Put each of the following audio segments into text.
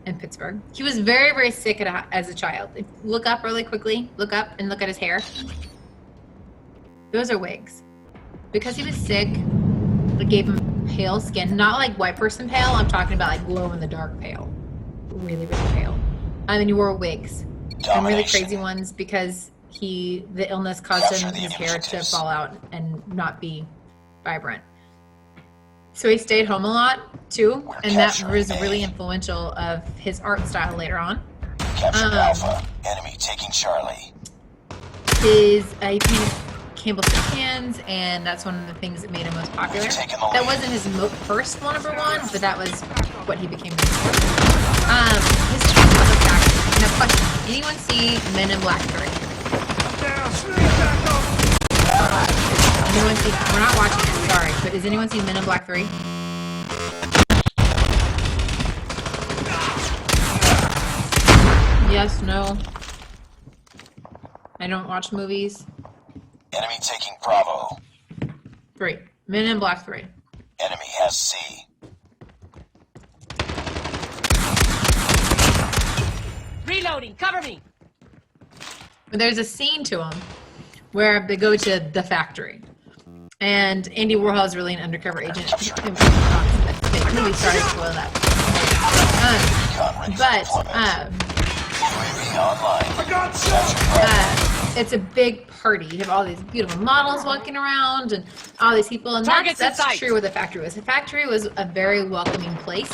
in Pittsburgh. He was very, very sick as a child. Look up really quickly. Look up and look at his hair. Those are wigs. Because he was sick, it gave him pale skin. Not like white person pale. I'm talking about like glow in the dark pale. Really, really pale. And he wore wigs. And really crazy ones because the illness caused him his hair to fall out and not be vibrant. So he stayed home a lot too, and that was really influential of his art style later on. Captured Alpha. Enemy taking Charlie. He painted Campbell's cans, and that's one of the things that made him most popular. That wasn't his first #1, but that was what he became known for. His street was a factory. Now, question: anyone see Men in Black 3? Anyone see? We're not watching it. Sorry, but has anyone seen Men in Black 3? Yes, no. I don't watch movies. Enemy taking Bravo. 3. Men in Black 3. Enemy has C. Reloading, cover me. But there's a scene to him where they go to the factory, and Andy Warhol is really an undercover agent. The movie started to spoil that. It's a big party. You have all these beautiful models walking around and all these people, and that's true what the factory was. The factory was a very welcoming place.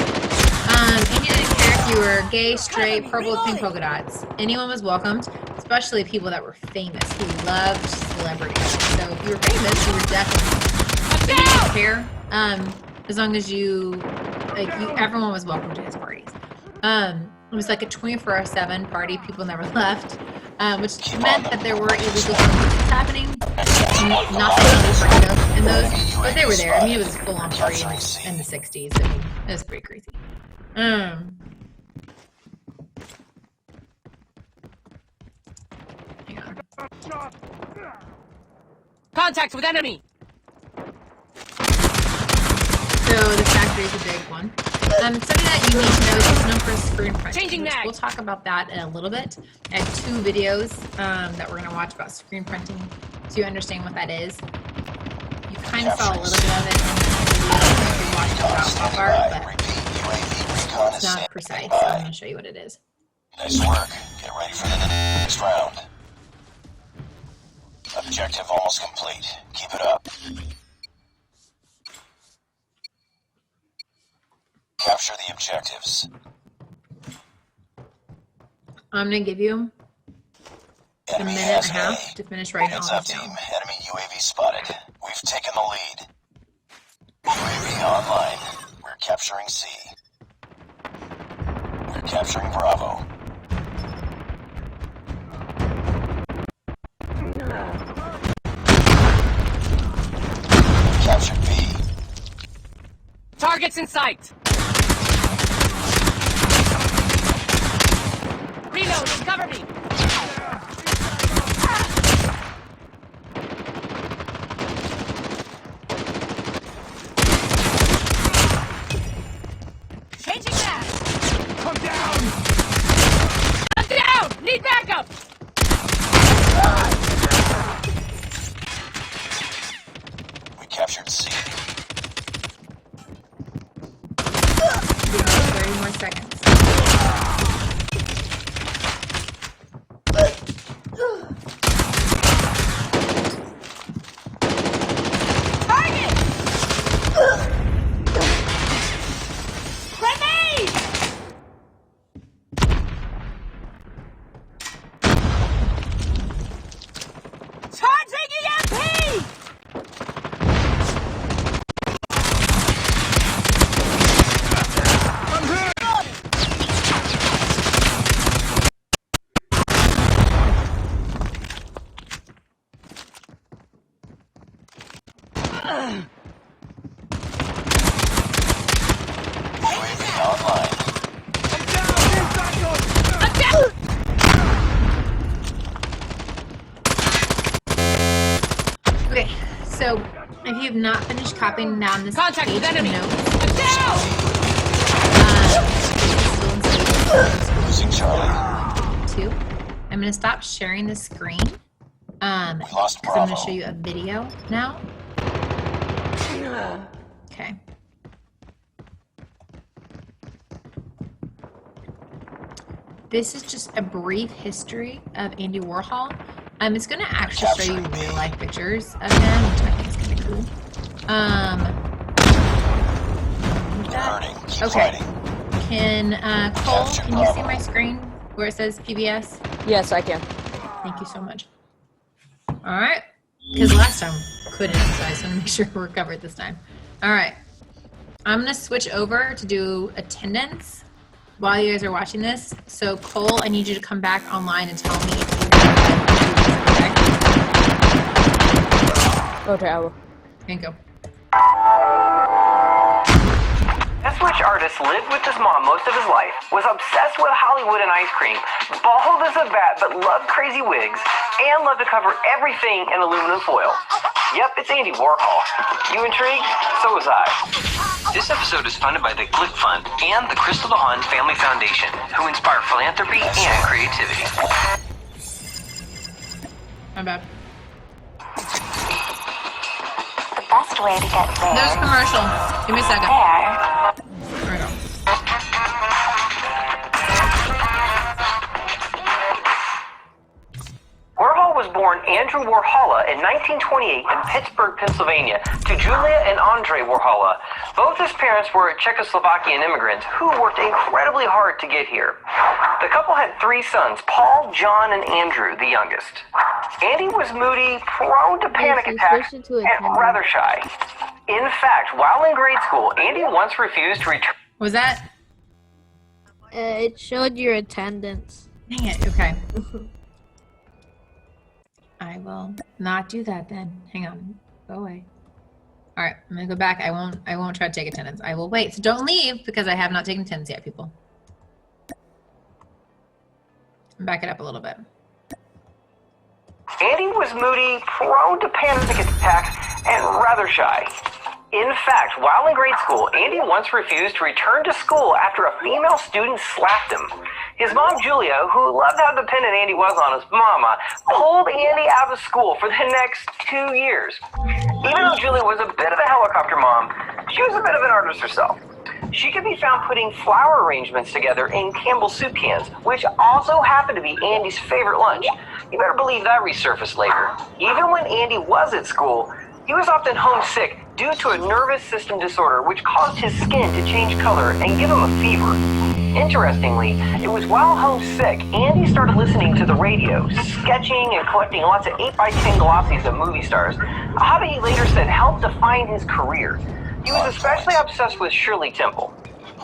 And you didn't care if you were gay, straight, purple with pink polka dots. Anyone was welcomed, especially people that were famous, who loved celebrities. So if you were famous, you were definitely, you didn't care. As long as everyone was welcome to his parties. It was like a 24/7 party. People never left, which meant that there were illegal things happening. Not that in those, but they were there. I mean, it was a full-on party in the 60s. I mean, it was pretty crazy. Hang on. Contact with enemy. So the factory is a big one. Something that you need to know is it's known for screen printing. Changing mag. We'll talk about that in a little bit. I have 2 videos that we're going to watch about screen printing, so you understand what that is. You kind of saw a little bit of it in the video if you watched about pop art, but it's not precise, so I'm going to show you what it is. Nice work. Get ready for the next round. Objective almost complete. Keep it up. Capture the objectives. I'm going to give you a minute and a half to finish writing all this down. Enemy UAV spotted. We've taken the lead. UAV online. We're capturing C. We're capturing Bravo. Captured B. Targets in sight. Reloading, cover me. Changing that. Come down. I'm down. Need backup. We captured C. 30 more seconds. Okay, so if you have not finished copying down this Contact page with enemy. notes, I'm down. gonna stop sharing the screen. We lost Because I'm Bravo. gonna show you a video now. Okay. This is just a brief history of Andy Warhol. It's gonna actually show you real life pictures of him, which I think is kind of cool. You're hurting. Keep Okay. fighting. Can Cole? Can you see my screen where it says PBS? Yes, I can. Thank you so much. All right. Because last time couldn't, so I just want to make sure we're covered this time. All right. I'm gonna switch over to do attendance while you guys are watching this. So Cole, I need you to come back online and tell me if you Okay, I will. Here you go. This rich artist lived with his mom most of his life, was obsessed with Hollywood and ice cream, bald as a bat but loved crazy wigs, and loved to cover everything in aluminum foil. Yep, it's Andy Warhol. You intrigued? So was I. This episode is funded by the Glick Fund and the Crystal DeHaan Family Foundation, who inspire philanthropy and creativity. My bad. The best way to get there. There's a commercial. Give me a second. There. There we go. Warhol was born Andrew Warhola in 1928 in Pittsburgh, Pennsylvania, to Julia and Andre Warhola. Both his parents were Czechoslovakian immigrants who worked incredibly hard to get here. The couple had 3 sons, Paul, John, and Andrew, the youngest. Andy was moody, prone to panic attacks, and rather shy. In fact, while in grade school, Andy once refused to return. Was that? It showed your attendance. Dang it. Okay. I will not do that then. Hang on. Go away. All right. I'm gonna go back. I won't try to take attendance. I will wait. So don't leave because I have not taken attendance yet, people. Back it up a little bit. Andy was moody, prone to panic attacks, and rather shy. In fact, while in grade school, Andy once refused to return to school after a female student slapped him. His mom, Julia, who loved how dependent Andy was on his mama, pulled Andy out of school for the next 2 years. Even though Julia was a bit of a helicopter mom, she was a bit of an artist herself. She could be found putting flower arrangements together in Campbell's soup cans, which also happened to be Andy's favorite lunch. You better believe that resurfaced later. Even when Andy was at school, he was often homesick due to a nervous system disorder which caused his skin to change color and give him a fever. Interestingly, it was while homesick, Andy started listening to the radio, sketching and collecting lots of 8x10 glossies of movie stars, a hobby he later said helped define his career. He was especially obsessed with Shirley Temple.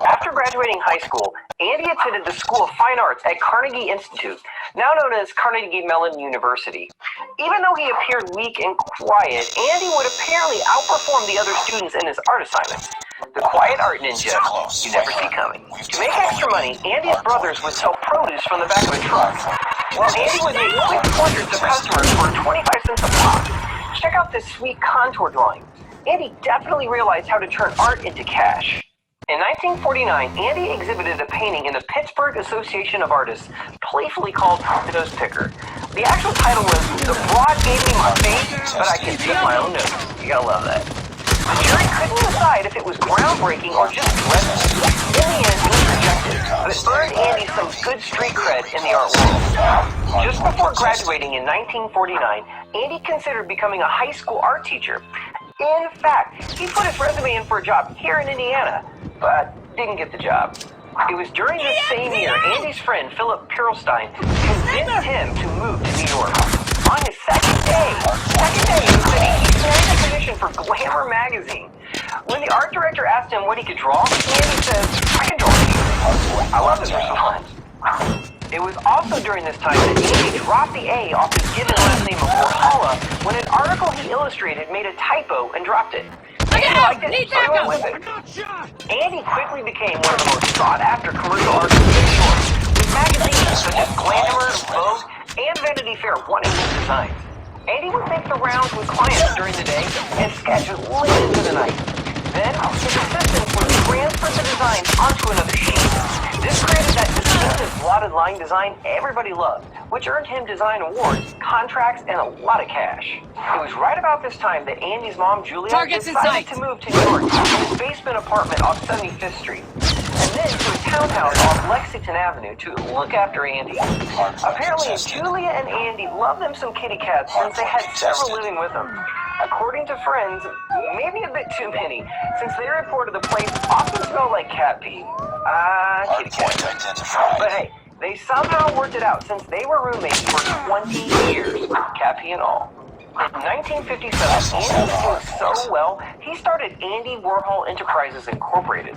After graduating high school, Andy attended the School of Fine Arts at Carnegie Institute, now known as Carnegie Mellon University. Even though he appeared weak and quiet, Andy would apparently outperform the other students in his art assignments. The quiet art ninja you never see coming. To make extra money, Andy's brothers would sell produce from the back of a truck, while Andy would make quick portraits of customers for 25 cents a pop. Check out this sweet contour drawing. Andy definitely realized how to turn art into cash. In 1949, Andy exhibited a painting in the Pittsburgh Association of Artists, playfully called Nose Picker. The actual title was "The Broad Gave Me My Face, but I Can Pick My Own Nose." You gotta love that. The jury couldn't decide if it was groundbreaking or just dreadful. In the end, it was rejected, but it earned Andy some good street cred in the art world. Just before graduating in 1949, Andy considered becoming a high school art teacher. In fact, he put his resume in for a job here in Indiana, but didn't get the job. It was during this same year, Andy's friend, Philip Perlstein, convinced him to move to New York. On his second day, he snagged a position for Glamour magazine. When the art director asked him what he could draw, Andy says, "I can draw anything." I love his response. It was also during this time that Andy dropped the A off his given last name of Warhola when an article he illustrated made a typo and dropped it. Andy liked it, so he went with it. Andy quickly became one of the most sought-after commercial artists in New York, with magazines such as Glamour, Vogue, and Vanity Fair wanting his designs. Andy would make the rounds with clients during the day and sketch late into the night. Then, his assistants would transfer the designs onto another sheet. This created that distinctive blot dotted line design everybody loved, which earned him design awards, contracts, and a lot of cash. It was right about this time that Andy's mom, Julia, Targets in decided sight. to move to New York from his basement apartment off 75th Street, and then to a townhouse off Lexington Avenue to look after Andy. Apparently, Julia and Andy loved them some kitty cats since they had several living with them. According to friends, maybe a bit too many, since they reported the place often smelled like cat pee. Kitty Hardpoint cat. identified. But hey, they somehow worked it out since they were roommates for 20 years, cat pee and all. In 1957, Andy was doing so well, he started Andy Warhol Enterprises Incorporated.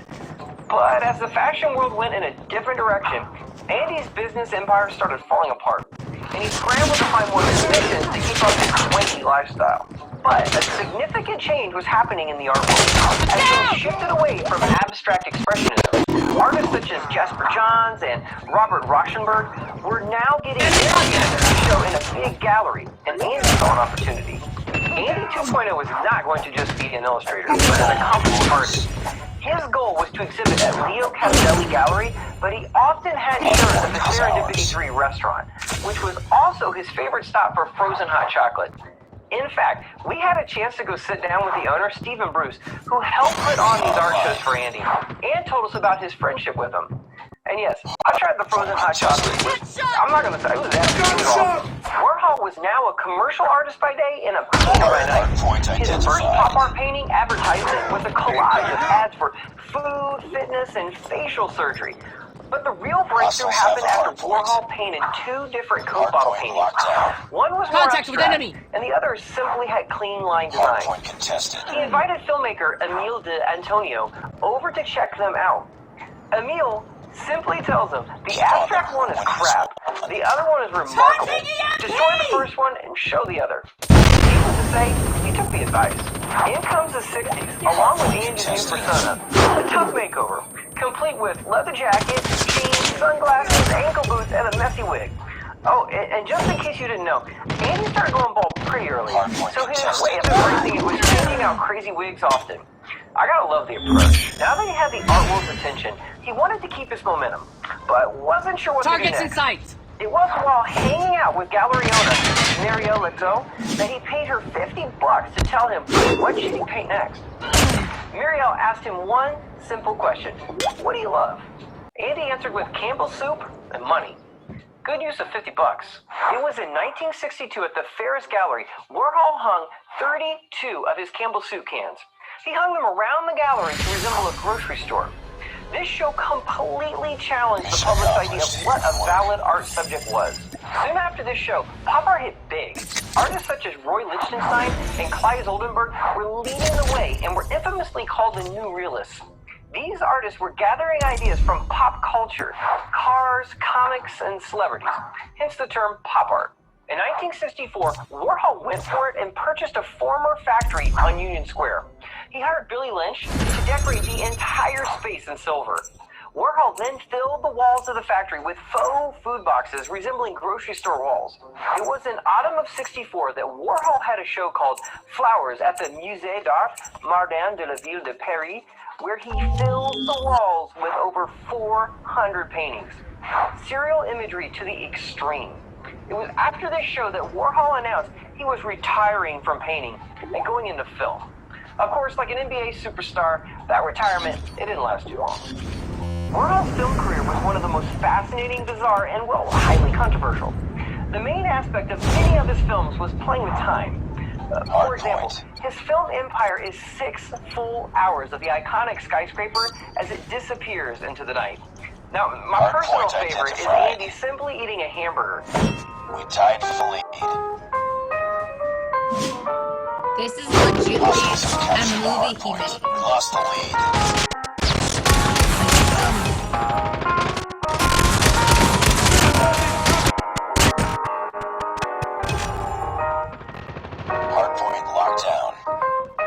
But as the fashion world went in a different direction, Andy's business empire started falling apart, and he scrambled to find more positions to keep up his swanky lifestyle. But a significant change was happening in the art world, as things shifted away from abstract expressionism. Artists such as Jasper Johns and Robert Rauschenberg were now getting invited to show in a big gallery, and Andy saw an opportunity. Andy 2.0 was not going to just be an illustrator, but an accomplished artist. His goal was to exhibit at Leo Castelli Gallery, but he often had shows at the Serendipity 3 restaurant, which was also his favorite stop for frozen hot chocolate. In fact, we had a chance to go sit down with the owner, Stephen Bruce, who helped put on these art shows for Andy, and told us about his friendship with him. And yes, I tried the frozen hot chocolate, which I'm not going to say it was absolutely awesome. Warhol was now a commercial artist by day and a painter by night. His first pop art painting advertisement was a collage of ads for food, fitness, and facial surgery. But the real breakthrough happened after Warhol painted two different Coke bottle paintings. One was more Contact with abstract, enemy. and the other simply had clean line design. Hardpoint contested. He invited filmmaker Emile de Antonio over to check them out. Emile simply tells him, the abstract one is crap, the other one is remarkable. Destroy the first one and show the other. Needless to say, he took the advice. In comes the 60s, along with Andy's new persona, a tough makeover, complete with leather jacket, jeans, sunglasses, ankle boots, and a messy wig. Oh, and just in case you didn't know, Andy started going bald pretty early, so his way of embracing it was changing out crazy wigs often. I gotta love the approach. Now that he had the art world's attention, he wanted to keep his momentum, but wasn't sure what to do Targets in next. sight. It was while hanging out with gallery owner Marielle Lexo that he paid her $50 to tell him what should he paint next. Marielle asked him one simple question: what do you love? Andy answered with Campbell's soup and money. Good use of $50. It was in 1962 at the Ferris Gallery, Warhol hung 32 of his Campbell soup cans. He hung them around the gallery to resemble a grocery store. This show completely challenged the public's idea of what a valid art subject was. Soon after this show, pop art hit big. Artists such as Roy Lichtenstein and Clyde Oldenburg were leading the way and were infamously called the New Realists. These artists were gathering ideas from pop culture, cars, comics, and celebrities, hence the term pop art. In 1964, Warhol went for it and purchased a former factory on Union Square. He hired Billy Lynch to decorate the entire space in silver. Warhol then filled the walls of the factory with faux food boxes resembling grocery store walls. It was in autumn of '64 that Warhol had a show called Flowers at the Musée d'Art Moderne de la Ville de Paris, where he filled the walls with over 400 paintings. Serial imagery to the extreme. It was after this show that Warhol announced he was retiring from painting and going into film. Of course, like an NBA superstar, that retirement, it didn't last too long. Warhol's film career was one of the most fascinating, bizarre, and, well, highly controversial. The main aspect of many of his films was playing with time. For example, his film empire is 6 full hours of the iconic skyscraper as it disappears into the night. Now, my personal favorite is Andy simply eating a hamburger. We tied for the lead. This is legitimately a movie he made. We lost the lead. Hardpoint locked down.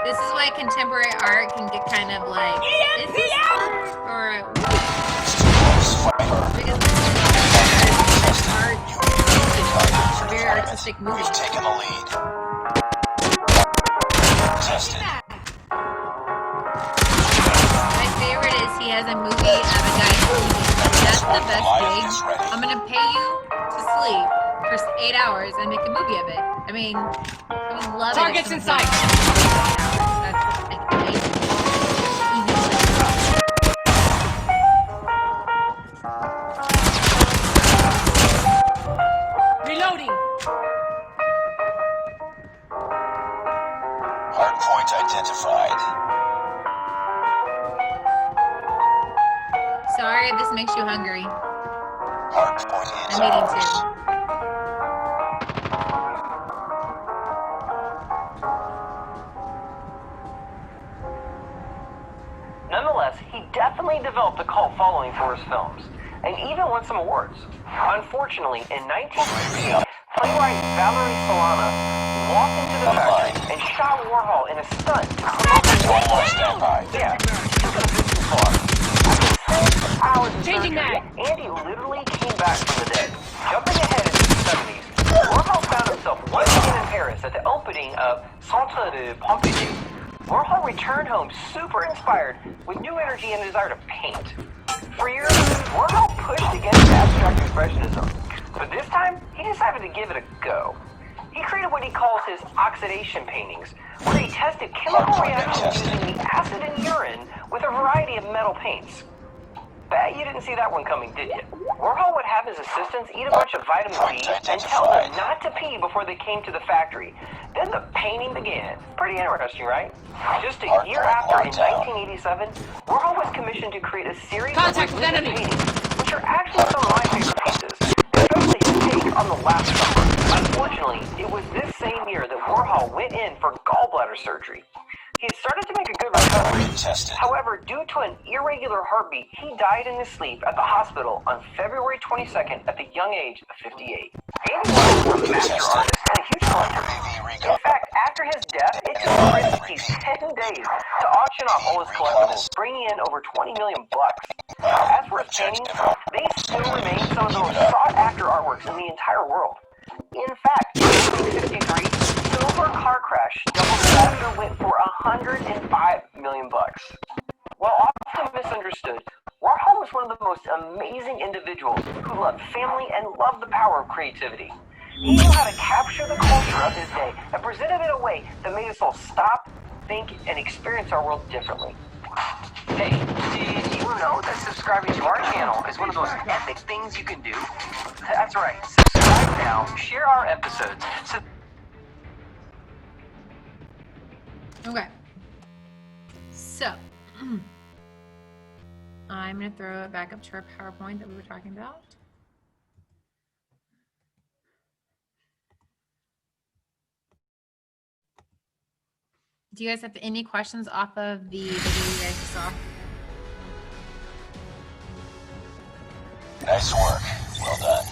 This is why contemporary art can get kind of like, is this art or because it's art, it's a very artistic movie. We've taken the lead. Tested. My favorite is he has a movie of a guy. That's the best gig. I'm gonna pay you to sleep for 8 hours and make a movie of it. I mean, I would love Targets it. in sight. That's like amazing. Easy to Reloading. Hardpoint identified. Sorry if this makes you hungry. Hardpoint is I'm eating ours. too. Nonetheless, he definitely developed a cult following for his films, and even won some awards. Unfortunately, in 1968, playwright Valerie Solana walked into the factory and shot Warhol in a stunt to promote his Warhol standby. Yeah, took it a bit too far. After 6 hours of Changing surgery, mag. Andy literally came back from the dead. Jumping ahead into the 70s, Warhol found himself once again in Paris at the opening of Centre de Pompidou. Warhol returned home super inspired with new energy and desire to paint. For years, Warhol pushed against abstract expressionism, but this time, he decided to give it a go. He created what he calls his oxidation paintings, where he tested chemical reactions using the acid in urine with a variety of metal paints. Bet you didn't see that one coming, did you? Warhol would have his assistants eat a bunch of vitamin C and tell them not to pee before they came to the factory. Then the painting began. Pretty interesting, right? Just a year after, in 1987, Warhol was commissioned to create a series Contact of with enemy. paintings, which are actually some of my favorite pieces, especially his take on the Last Supper. Unfortunately, it was this same year that Warhol went in for gallbladder surgery. He had started to make a good recovery. However, due to an irregular heartbeat, he died in his sleep at the hospital on February 22nd at the young age of 58. Andy was a master artist and a huge collector. In fact, after his death, it took Christie's 10 days to auction off all his collectibles, bringing in over $20 million. As for his paintings, they still remain some of the most sought-after artworks in the entire world. In fact, in 1963, Silver Car Crash double disaster went for $105 million. While often misunderstood, Warhol was one of the most amazing individuals who loved family and loved the power of creativity. He knew how to capture the culture of his day and present it in a way that made us all stop, think, and experience our world differently. Hey, did you know that subscribing to our channel is one of those epic things you can do? That's right. Subscribe now, share our episodes. Okay. So, I'm going to throw it back up to our PowerPoint that we were talking about. Do you guys have any questions off of the video you guys just saw? Nice work. Well done.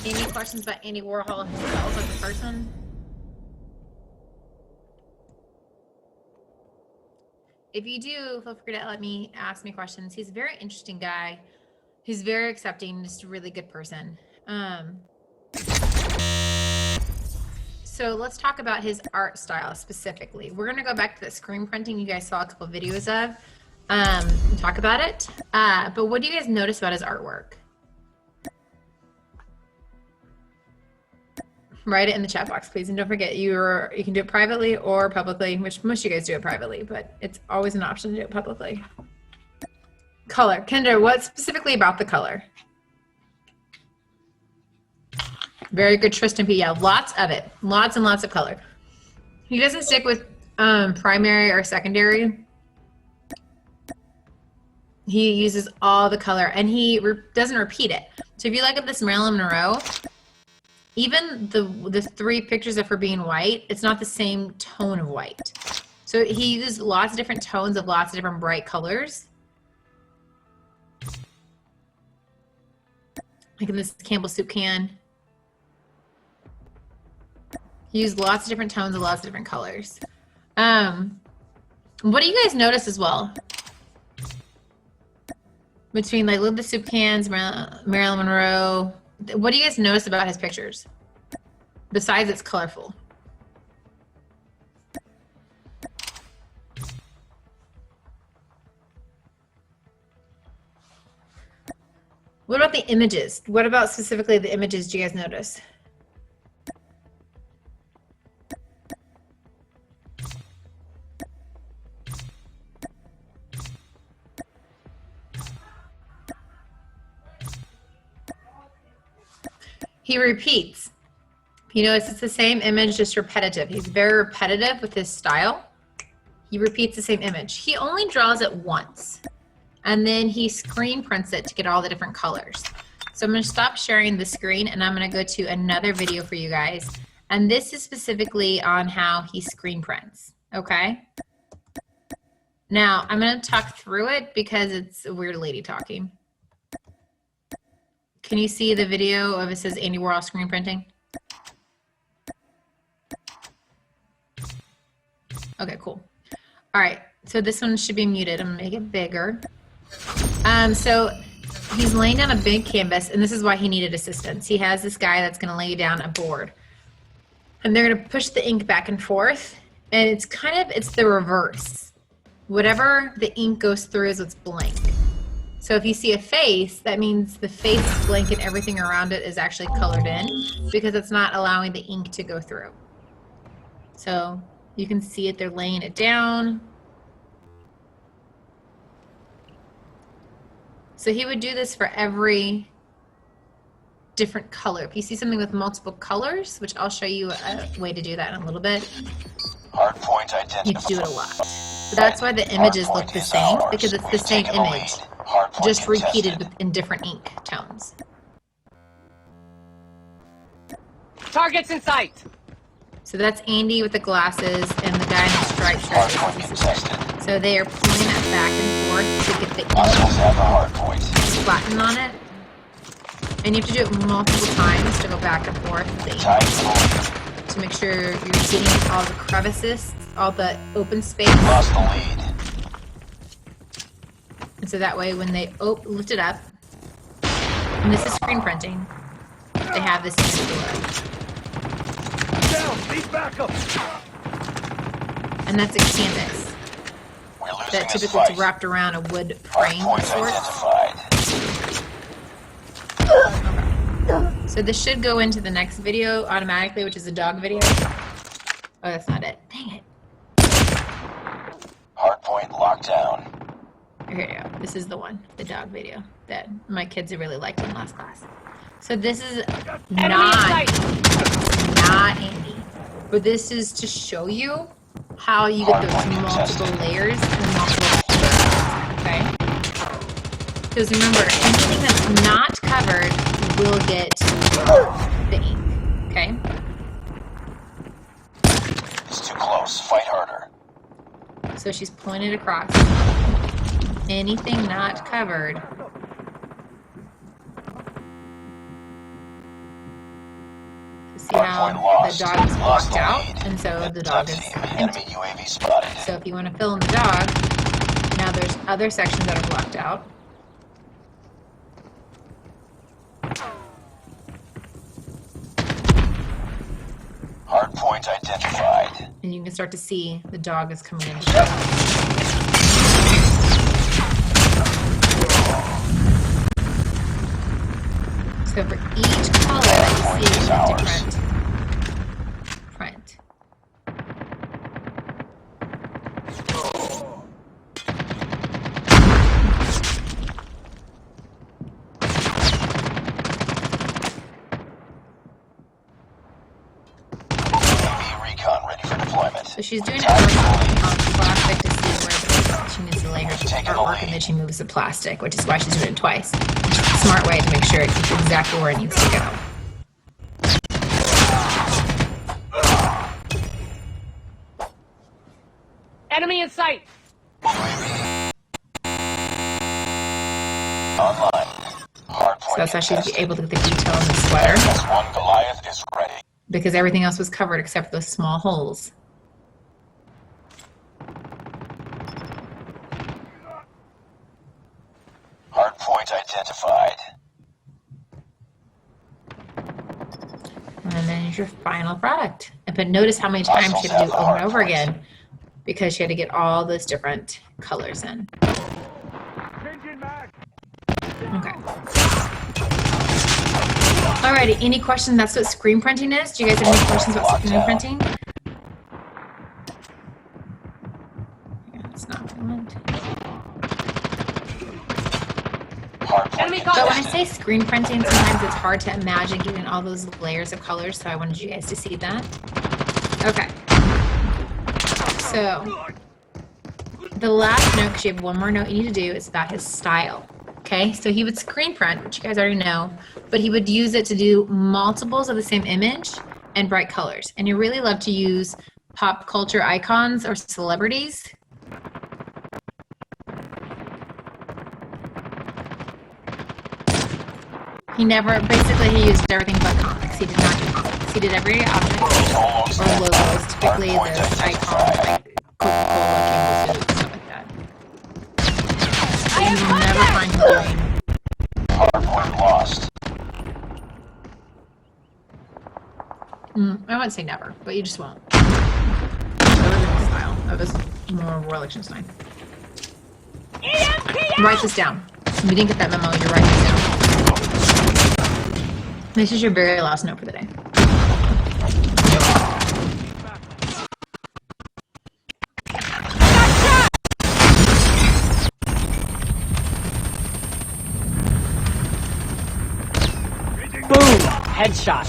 Any questions about Andy Warhol himself as a person? If you do, feel free to ask me questions. He's a very interesting guy. He's very accepting, just a really good person. So let's talk about his art style specifically. We're gonna go back to that screen printing you guys saw a couple videos of, and talk about it. But what do you guys notice about his artwork? Write it in the chat box, please. And don't forget, you can do it privately or publicly, which most of you guys do it privately, but it's always an option to do it publicly. Color. Kendra, what specifically about the color? Very good, Tristan P. Yeah, lots of it. Lots and lots of color. He doesn't stick with primary or secondary. He uses all the color, and he doesn't repeat it. So if you look at this Marilyn Monroe, even the three pictures of her being white, it's not the same tone of white. So he uses lots of different tones of lots of different bright colors. Like in this Campbell soup can. He used lots of different tones of lots of different colors. What do you guys notice as well? Between like the soup cans, Marilyn Monroe, what do you guys notice about his pictures? Besides it's colorful. What about the images? What about specifically the images do you guys notice? He repeats. You notice it's the same image, just repetitive. He's very repetitive with his style. He repeats the same image. He only draws it once, and then he screen prints it to get all the different colors. So I'm going to stop sharing the screen, and I'm going to go to another video for you guys. And this is specifically on how he screen prints, okay? Now, I'm going to talk through it because it's a weird lady talking. Can you see the video of it says Andy Warhol screen printing? Okay, cool. All right, so this one should be muted. I'm gonna make it bigger. So he's laying down a big canvas, and this is why he needed assistance. He has this guy that's gonna lay down a board, and they're gonna push the ink back and forth, and it's the reverse. Whatever the ink goes through is what's blank. So if you see a face, that means the face is blank and everything around it is actually colored in because it's not allowing the ink to go through. So you can see it, they're laying it down. So he would do this for every different color. If you see something with multiple colors, which I'll show you a way to do that in a little bit, Hardpoint identified. you can do it a lot. So that's why the images look the same, because it's the same image, just repeated in different ink tones. Targets in sight. So that's Andy with the glasses and the guy in the striped shirt. So they are pulling that back and forth to get the ink flatten on it. And you have to do it multiple times to go back and forth with the ink to make sure you're getting all the crevices, all the open space. Lost the lead. And so that way when they lift it up, and this is screen printing, they have this in the door. And that's a canvas that typically is wrapped around a wood frame of sorts. So this should go into the next video automatically, which is a dog video. Oh, that's not it. Dang it. Hardpoint locked down. Here you go. This is the one, the dog video that my kids really liked in last class. So this is not Andy, but this is to show you how you get those multiple layers and multiple colors, okay? Because remember, anything that's not covered will get the ink, okay? It's too close. Fight harder. So she's pulling it across. Anything not covered see how the dog is blocked out, and so the dog is empty. So if you want to fill in the dog, now there's other sections that are blocked out. Hardpoint identified. And you can start to see the dog is coming in. So for each color that you see, it's a different print. Recon ready for deployment. So she's doing it on plastic to see where she needs to lay her artwork, and then she moves the plastic, which is why she's doing it twice. Smart way to make sure it's exactly where it needs to go. Enemy in sight. Online. So that's how she's able to get the detail in the sweater. One Goliath is ready. Because everything else was covered except for those small holes. Hardpoint identified. And then here's your final product. But notice how many times she had to do over and over again because she had to get all those different colors in. Okay. Alrighty, any questions? That's what screen printing is. Do you guys have any questions about screen printing? Yeah, it's not what I want. Enemy But when I contact! say screen printing, sometimes it's hard to imagine getting all those layers of colors, so I wanted you guys to see that. Okay. So, the last note, because you have one more note you need to do, is about his style. Okay, so he would screen print, which you guys already know, but he would use it to do multiples of the same image and bright colors. And you really love to use pop culture icons or celebrities. He never, basically he used everything but comics. He did not do comics. He did every object or logos, typically those icons like Coca-Cola, Campbell's Soup, stuff like that. You will never find him doing. Hardpoint lost. I wouldn't say never, but you just won't. That wasn't his style. That was more Royal Liechtenstein. Write this down. If you didn't get that memo, you're writing this down. This is your very last note for the day. Boom! Headshot.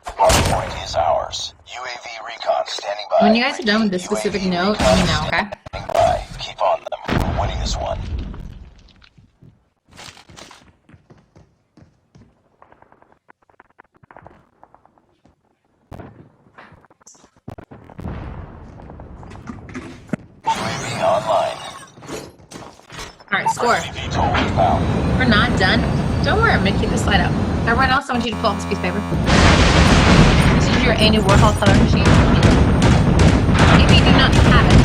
Hardpoint is ours. UAV recon standing by. When you guys are done with this specific note, let me know, okay? Standing by. Keep on them. We're winning this one. UAV online. Alright, score. VTOL inbound. We're not done. Don't worry, I'm gonna keep this slide up. Everyone else, I want you to pull up this piece of paper. This is your Andy Warhol coloring sheet. If you do not have it,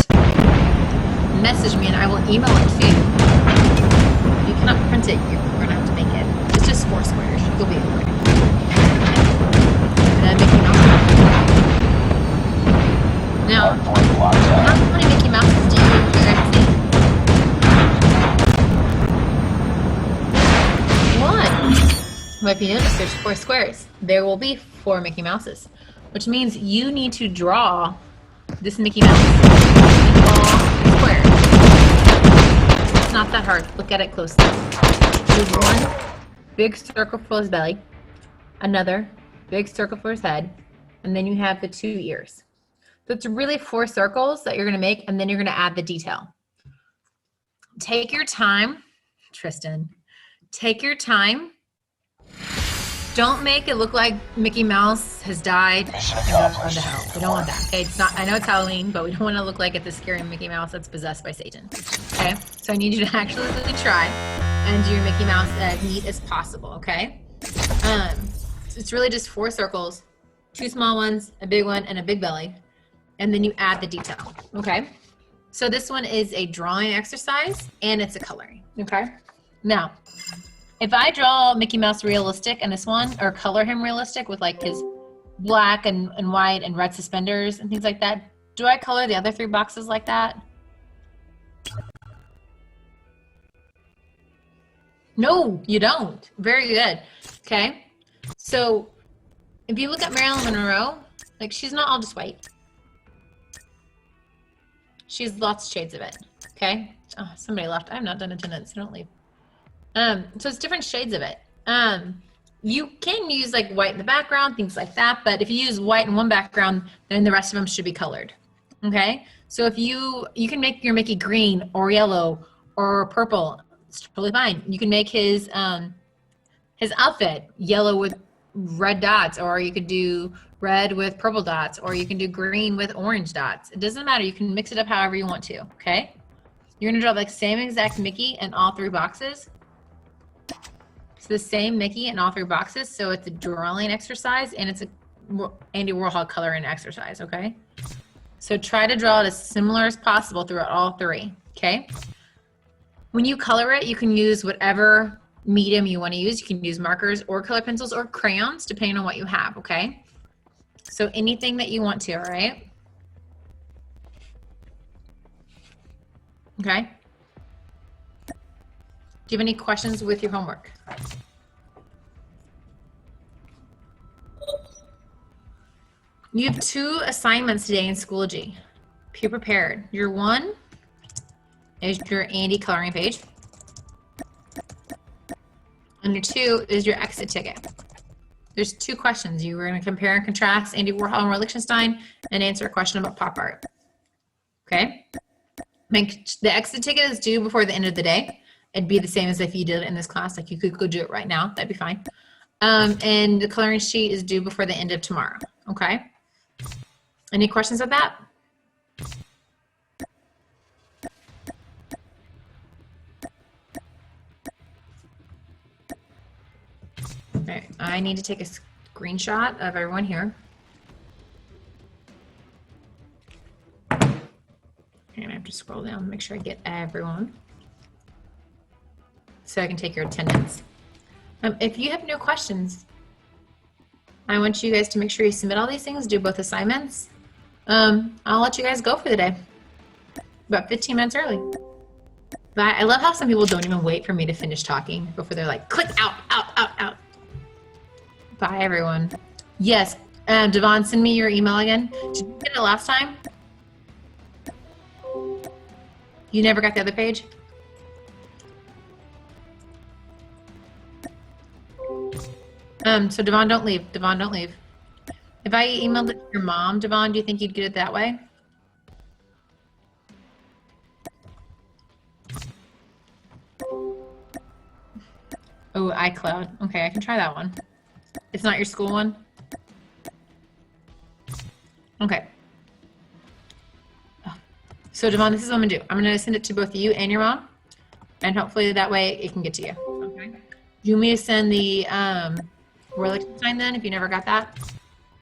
message me and I will email it to you. You cannot print it, you're gonna have to make it. It's just 4 squares. You'll be able to. And then Mickey Mouse. Now, Hardpoint locked down. how many Mickey Mouses do you guys see? Well, if you notice, there's 4 squares. There will be 4 Mickey Mouses, which means you need to draw this Mickey Mouse in all squares. It's not that hard. Look at it closely. There's one big circle for his belly, another big circle for his head, and then you have the 2 ears. So it's really 4 circles that you're going to make, and then you're going to add the detail. Take your time, Tristan. Take your time. Don't make it look like Mickey Mouse has died Mission and gone accomplished. to hell. We don't want that. Okay, it's not. I know it's Halloween, but we don't want to look like it's a scary Mickey Mouse that's possessed by Satan. Okay, so I need you to actually try and do your Mickey Mouse as neat as possible. Okay, so it's really just 4 circles, 2 small ones, a big one, and a big belly, and then you add the detail. Okay, so this one is a drawing exercise and it's a coloring. Okay, now. If I draw Mickey Mouse realistic in this one, or color him realistic with like his black and white and red suspenders and things like that, do I color the other 3 boxes like that? No, you don't. Very good. Okay. So if you look at Marilyn Monroe, like she's not all just white. She's lots of shades of it. Okay. Oh, somebody left. I have not done attendance, so don't leave. So it's different shades of it. You can use like white in the background, things like that, but if you use white in one background, then the rest of them should be colored. Okay? So if you can make your Mickey green or yellow or purple, it's totally fine. You can make his outfit yellow with red dots, or you could do red with purple dots, or you can do green with orange dots. It doesn't matter. You can mix it up however you want to, okay? You're gonna draw the same exact Mickey in all 3 boxes. It's the same Mickey in all 3 boxes, so it's a drawing exercise and it's a Andy Warhol coloring exercise, okay? So try to draw it as similar as possible throughout all 3, okay? When you color it, you can use whatever medium you want to use. You can use markers or color pencils or crayons, depending on what you have, okay? So anything that you want to, all right? Okay? Do you have any questions with your homework? You have 2 assignments today in Schoology. Be prepared. Your 1 is your Andy coloring page. And your 2 is your exit ticket. There's 2 questions. You were going to compare and contrast Andy Warhol and Roy Lichtenstein and answer a question about pop art. Okay? The exit ticket is due before the end of the day. It'd be the same as if you did it in this class. Like you could go do it right now. That'd be fine. And the coloring sheet is due before the end of tomorrow. Okay? Any questions of that? Okay, I need to take a screenshot of everyone here. And I have to scroll down and make sure I get everyone so I can take your attendance. If you have no questions, I want you guys to make sure you submit all these things, do both assignments. I'll let you guys go for the day. About 15 minutes early. But I love how some people don't even wait for me to finish talking before they're like, click out, out, out, out. Bye, everyone. Yes, Devon, send me your email again. Did you get it last time? You never got the other page? So Devon, don't leave. Devon, don't leave. If I emailed it to your mom, Devon, do you think you'd get it that way? Oh, iCloud. Okay, I can try that one. It's not your school one? Okay. So Devon, this is what I'm gonna do. I'm gonna send it to both you and your mom, and hopefully that way it can get to you. Okay. Do you want me to send the Roy Lichtenstein then if you never got that?